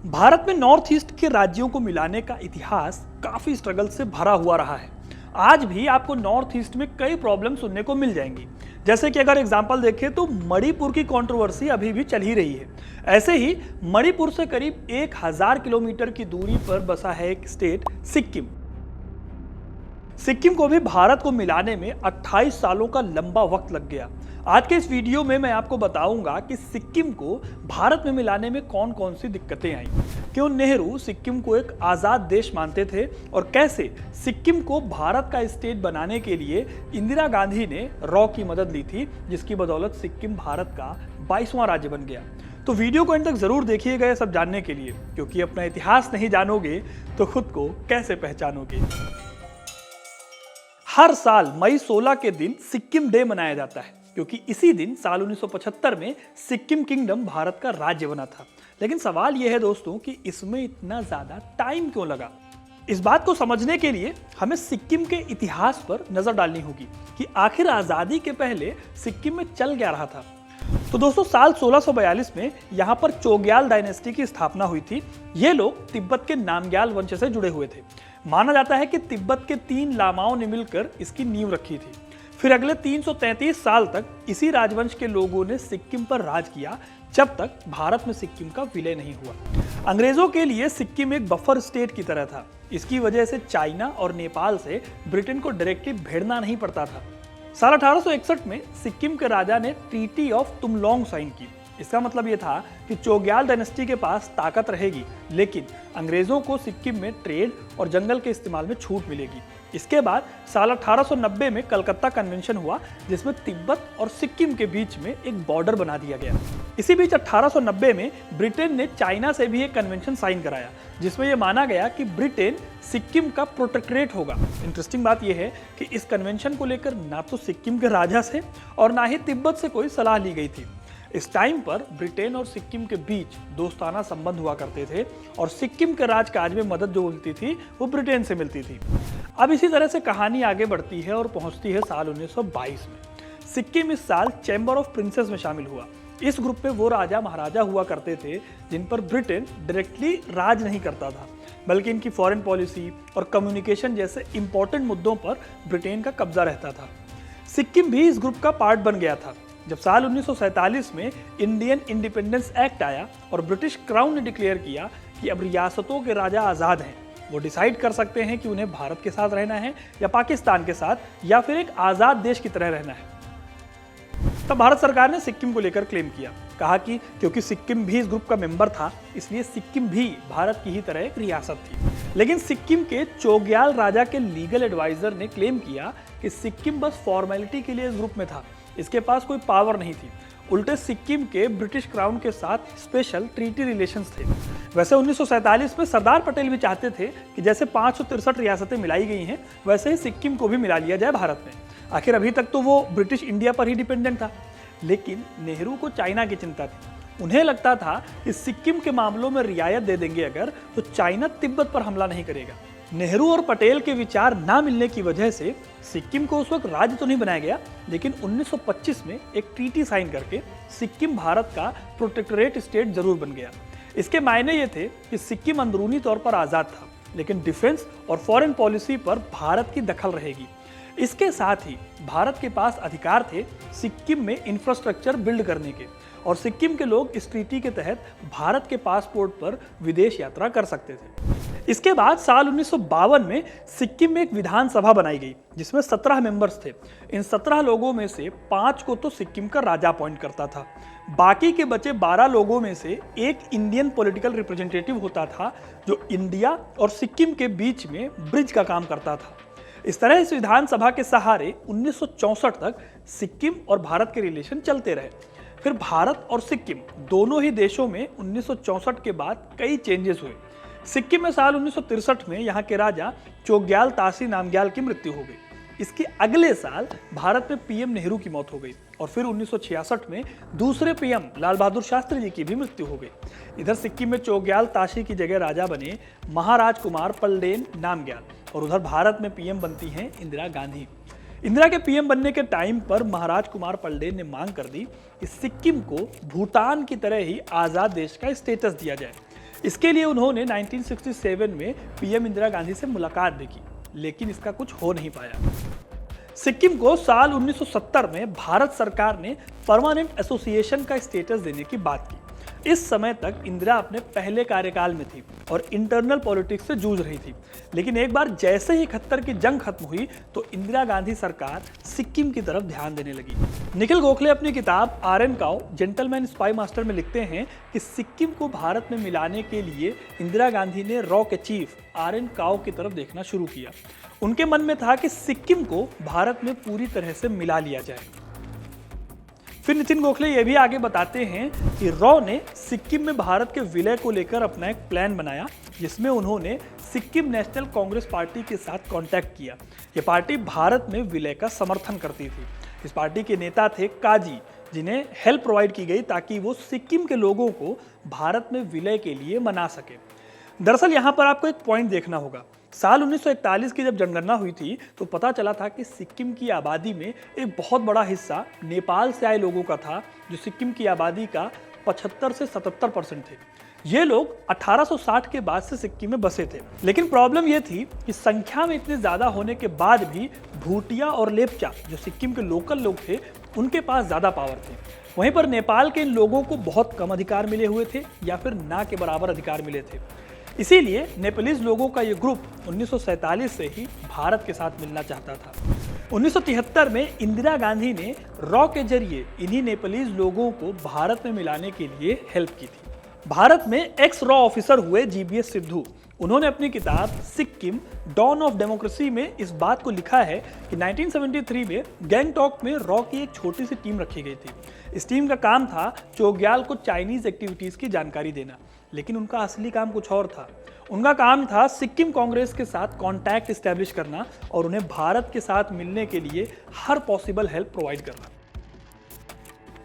भारत में north east के राज्यों को मिलाने का इतिहास काफी स्ट्रगल से भरा हुआ रहा है। आज भी आपको नॉर्थ ईस्ट में कई प्रॉब्लम सुनने को मिल जाएंगी। जैसे कि अगर एग्जांपल देखें तो मणिपुर की कंट्रोवर्सी अभी भी चल ही रही है। ऐसे ही मणिपुर से करीब 1000 किलोमीटर की दूरी पर बसा है एक स्टेट सिक्किम। सिक्किम को भी भारत को मिलाने में 28 सालों का लंबा वक्त लग गया। आज के इस वीडियो में मैं आपको बताऊंगा कि सिक्किम को भारत में मिलाने में कौन कौन सी दिक्कतें आई, क्यों नेहरू सिक्किम को एक आज़ाद देश मानते थे और कैसे सिक्किम को भारत का स्टेट बनाने के लिए इंदिरा गांधी ने रॉ की मदद ली थी, जिसकी बदौलत सिक्किम भारत का 22वां राज्य बन गया। तो वीडियो को अंत तक जरूर देखिएगा ये सब जानने के लिए, क्योंकि अपना इतिहास नहीं जानोगे तो खुद को कैसे पहचानोगे। हर साल मई 16 के दिन सिक्किम डे मनाया जाता है, क्योंकि इसी दिन साल 1975 में सिक्किम किंगडम भारत का राज्य बना था। लेकिन सवाल यह है दोस्तों कि इसमें इतना ज्यादा टाइम क्यों लगा। इस बात को समझने के लिए हमें सिक्किम के इतिहास पर नजर डालनी होगी कि आखिर आजादी के पहले सिक्किम में चल क्या रहा था। तो दोस्तों साल 1642 में यहाँ पर चोग्याल डायनेस्टी की स्थापना हुई थी। ये लोग तिब्बत के नामग्याल वंश से जुड़े हुए थे। माना जाता है कि तिब्बत के 3 लामाओं ने मिलकर इसकी नींव रखी थी। फिर अगले 333 साल तक इसी राजवंश के लोगों ने सिक्किम पर राज किया, जब तक भारत में सिक्किम का विलय नहीं हुआ। अंग्रेजों के लिए सिक्किम एक बफर स्टेट की तरह था। इसकी वजह से चाइना और नेपाल से ब्रिटेन को डायरेक्टली भिड़ना नहीं पड़ता था। साल 1861 में सिक्किम के राजा ने ट्रीटी ऑफ तुमलोंग साइन की। इसका मतलब यह था कि चोग्याल डायनेस्टी के पास ताकत रहेगी, लेकिन अंग्रेजों को सिक्किम में ट्रेड और जंगल के इस्तेमाल में छूट मिलेगी। इसके बाद साल 1890 में कलकत्ता कन्वेंशन हुआ, जिसमें तिब्बत और सिक्किम के बीच में एक बॉर्डर बना दिया गया। इसी बीच 1890 में ब्रिटेन ने चाइना से भी एक कन्वेंशन साइन कराया, जिसमें यह माना गया कि ब्रिटेन सिक्किम का प्रोटेक्टरेट होगा। इंटरेस्टिंग बात यह है कि इस कन्वेंशन को लेकर ना तो सिक्किम के राजा से और ना ही तिब्बत से कोई सलाह ली गई थी। इस टाइम पर ब्रिटेन और सिक्किम के बीच दोस्ताना संबंध हुआ करते थे और सिक्किम के राजकाज में मदद जो मिलती थी वो ब्रिटेन से मिलती थी। अब इसी तरह से कहानी आगे बढ़ती है और पहुंचती है साल 1922 में। सिक्किम इस साल चैम्बर ऑफ प्रिंसेस में शामिल हुआ। इस ग्रुप में वो राजा महाराजा हुआ करते थे जिन पर ब्रिटेन डायरेक्टली राज नहीं करता था, बल्कि इनकी फॉरेन पॉलिसी और कम्युनिकेशन जैसे इंपॉर्टेंट मुद्दों पर ब्रिटेन का कब्जा रहता था। सिक्किम भी इस ग्रुप का पार्ट बन गया था। जब साल 1947 में इंडियन इंडिपेंडेंस एक्ट आया और ब्रिटिश क्राउन ने डिक्लेयर किया कि अब रियासतों के राजा आज़ाद हैं, वो डिसाइड कर सकते हैं कि उन्हें भारत के साथ रहना है या पाकिस्तान के साथ या फिर एक आज़ाद देश की तरह रहना है। तब भारत सरकार ने सिक्किम को लेकर क्लेम किया, कहा कि क्योंकि सिक्किम भी इस ग्रुप का मेंबर था, इसलिए सिक्किम भी भारत की ही तरह एक रियासत थी। लेकिन सिक्किम के चोग्याल राजा के लीगल एडवाइजर ने क्लेम किया कि सिक्किम बस फॉर्मेलिटी के लिए इस ग्रुप में था, इसके पास कोई पावर नहीं थी। उल्टे सिक्किम के ब्रिटिश क्राउन के साथ स्पेशल ट्रीटी रिलेशंस थे। वैसे 1947 में सरदार पटेल भी चाहते थे कि जैसे 563 रियासतें मिलाई गई हैं, वैसे ही सिक्किम को भी मिला लिया जाए भारत में। आखिर अभी तक तो वो ब्रिटिश इंडिया पर ही डिपेंडेंट था। लेकिन नेहरू को चाइना की चिंता थी। उन्हें लगता था कि सिक्किम के मामलों में रियायत दे देंगे अगर, तो चाइना तिब्बत पर हमला नहीं करेगा। नेहरू और पटेल के विचार ना मिलने की वजह से सिक्किम को उस वक्त राज्य तो नहीं बनाया गया, लेकिन 1925 में एक ट्रीटी साइन करके सिक्किम भारत का प्रोटेक्टोरेट स्टेट जरूर बन गया। इसके मायने ये थे कि सिक्किम अंदरूनी तौर पर आज़ाद था, लेकिन डिफेंस और फॉरेन पॉलिसी पर भारत की दखल रहेगी। इसके साथ ही भारत के पास अधिकार थे सिक्किम में इंफ्रास्ट्रक्चर बिल्ड करने के, और सिक्किम के लोग इस ट्रीटी के तहत भारत के पासपोर्ट पर विदेश यात्रा कर सकते थे। इसके बाद साल 1952 में सिक्किम में एक विधानसभा बनाई गई, जिसमें 17 मेंबर्स थे। इन 17 लोगों में से 5 को तो सिक्किम का राजा अपॉइंट करता था। बाकी के बचे 12 लोगों में से एक इंडियन पॉलिटिकल रिप्रेजेंटेटिव होता था, जो इंडिया और सिक्किम के बीच में ब्रिज का काम करता था। इस तरह इस विधानसभा के सहारे 1964 तक सिक्किम और भारत के रिलेशन चलते रहे। फिर भारत और सिक्किम दोनों ही देशों में 1964 के बाद कई चेंजेस हुए। सिक्किम में साल 1963 में यहाँ के राजा चोग्याल तासी नामग्याल की मृत्यु हो गई। इसके अगले साल भारत में पीएम नेहरू की मौत हो गई और फिर 1966 में दूसरे पीएम लाल बहादुर शास्त्री जी की भी मृत्यु हो गई। इधर सिक्किम में चोग्याल ताशी की जगह राजा बने महाराज कुमार पलडेन नामग्याल और उधर भारत में पीएम बनती हैं इंदिरा गांधी। इंदिरा के पीएम बनने के टाइम पर महाराज कुमार पलडेन ने मांग कर दी कि सिक्किम को भूटान की तरह ही आज़ाद देश का स्टेटस दिया जाए। इसके लिए उन्होंने 1967 में पीएम इंदिरा गांधी से मुलाकात भी की, लेकिन इसका कुछ हो नहीं पाया। सिक्किम को साल 1970 में भारत सरकार ने परमानेंट एसोसिएशन का स्टेटस देने की बात की। इस समय तक इंदिरा अपने पहले कार्यकाल में थी और इंटरनल पॉलिटिक्स से जूझ रही थी, लेकिन एक बार जैसे ही 71 की जंग खत्म हुई तो इंदिरा गांधी सरकार सिक्किम की तरफ ध्यान देने लगी। निखिल गोखले अपनी किताब RN. Cow gentleman spy master में लिखते हैं कि सिक्किम को भारत में मिलाने के लिए इंदिरा गांधी ने रॉ के चीफ आर.एन. काउ की तरफ देखना शुरू किया। उनके मन में था कि सिक्किम को भारत में पूरी तरह से मिला लिया जाए। फिर नितिन गोखले ये भी आगे बताते हैं कि रॉ ने सिक्किम में भारत के विलय को लेकर अपना एक प्लान बनाया, जिसमें उन्होंने सिक्किम नेशनल कांग्रेस पार्टी के साथ कांटेक्ट किया। ये पार्टी भारत में विलय का समर्थन करती थी। इस पार्टी के नेता थे काजी, जिन्हें हेल्प प्रोवाइड की गई ताकि वो सिक्किम के लोगों को भारत में विलय के लिए मना सके। दरअसल यहाँ पर आपको एक पॉइंट देखना होगा। साल 1941 की जब जनगणना हुई थी तो पता चला था कि सिक्किम की आबादी में एक बहुत बड़ा हिस्सा नेपाल से आए लोगों का था, जो सिक्किम की आबादी का 75 से 77% थे। ये लोग 1860 के बाद से सिक्किम में बसे थे, लेकिन प्रॉब्लम ये थी कि संख्या में इतने ज्यादा होने के बाद भी भूटिया और लेपचा, जो सिक्किम के लोकल लोग थे, उनके पास ज्यादा पावर थे। वहीं पर नेपाल के इन लोगों को बहुत कम अधिकार मिले हुए थे या फिर ना के बराबर अधिकार मिले थे। इसीलिए नेपालीज लोगों का ये ग्रुप 1947 से ही भारत के साथ मिलना चाहता था। 1973 में इंदिरा गांधी ने रॉ के जरिए इन्हीं नेपालीज लोगों को भारत में मिलाने के लिए हेल्प की थी। भारत में एक्स रॉ ऑफिसर हुए जीबीएस सिद्धू, उन्होंने अपनी किताब सिक्किम डॉन ऑफ डेमोक्रेसी में इस बात को लिखा है कि 1973 में गैंगटॉक में रॉ की एक छोटी सी टीम रखी गई थी। इस टीम का काम था चोग्याल को चाइनीज एक्टिविटीज की जानकारी देना, लेकिन उनका असली काम कुछ और था। उनका काम था सिक्किम कांग्रेस के साथ कॉन्टैक्ट एस्टेब्लिश करना और उन्हें भारत के साथ मिलने के लिए हर पॉसिबल हेल्प प्रोवाइड करना।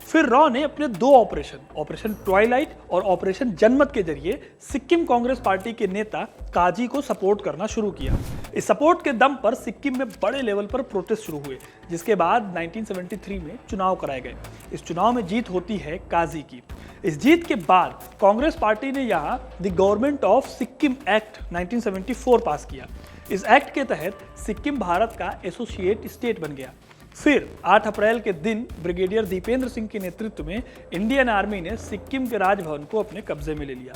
फिर रॉ ने अपने दो ऑपरेशन ट्वाइलाइट और ऑपरेशन जनमत के जरिए सिक्किम कांग्रेस पार्टी के नेता काजी को सपोर्ट करना शुरू किया। इस सपोर्ट के दम पर सिक्किम में बड़े लेवल पर प्रोटेस्ट शुरू हुए, जिसके बाद 1973 में चुनाव कराए गए। इस चुनाव में जीत होती है काजी की। इस जीत के बाद कांग्रेस पार्टी ने यहाँ the government of Sikkim act 1974 पास किया। इस एक्ट के तहत सिक्किम भारत का एसोसिएट स्टेट बन गया। फिर 8 अप्रैल के दिन ब्रिगेडियर दीपेंद्र सिंह के नेतृत्व में इंडियन आर्मी ने सिक्किम के राजभवन को अपने कब्जे में ले लिया।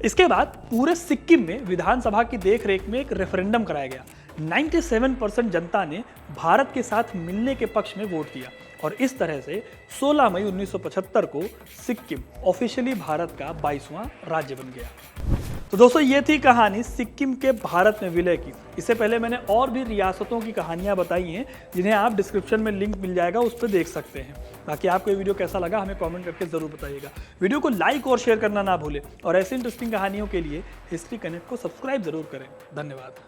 इसके बाद पूरे सिक्किम में विधानसभा की देखरेख में एक रेफरेंडम कराया गया। 97% जनता ने भारत के साथ मिलने के पक्ष में वोट दिया और इस तरह से 16 मई 1975 को सिक्किम ऑफिशियली भारत का 22वां राज्य बन गया। तो दोस्तों, ये थी कहानी सिक्किम के भारत में विलय की। इससे पहले मैंने और भी रियासतों की कहानियां बताई हैं, जिन्हें आप डिस्क्रिप्शन में लिंक मिल जाएगा, उस पर देख सकते हैं। बाकी आपको ये वीडियो कैसा लगा हमें कमेंट करके जरूर बताइएगा। वीडियो को लाइक और शेयर करना ना भूलें और ऐसी इंटरेस्टिंग कहानियों के लिए हिस्ट्री कनेक्ट को सब्सक्राइब जरूर करें। धन्यवाद।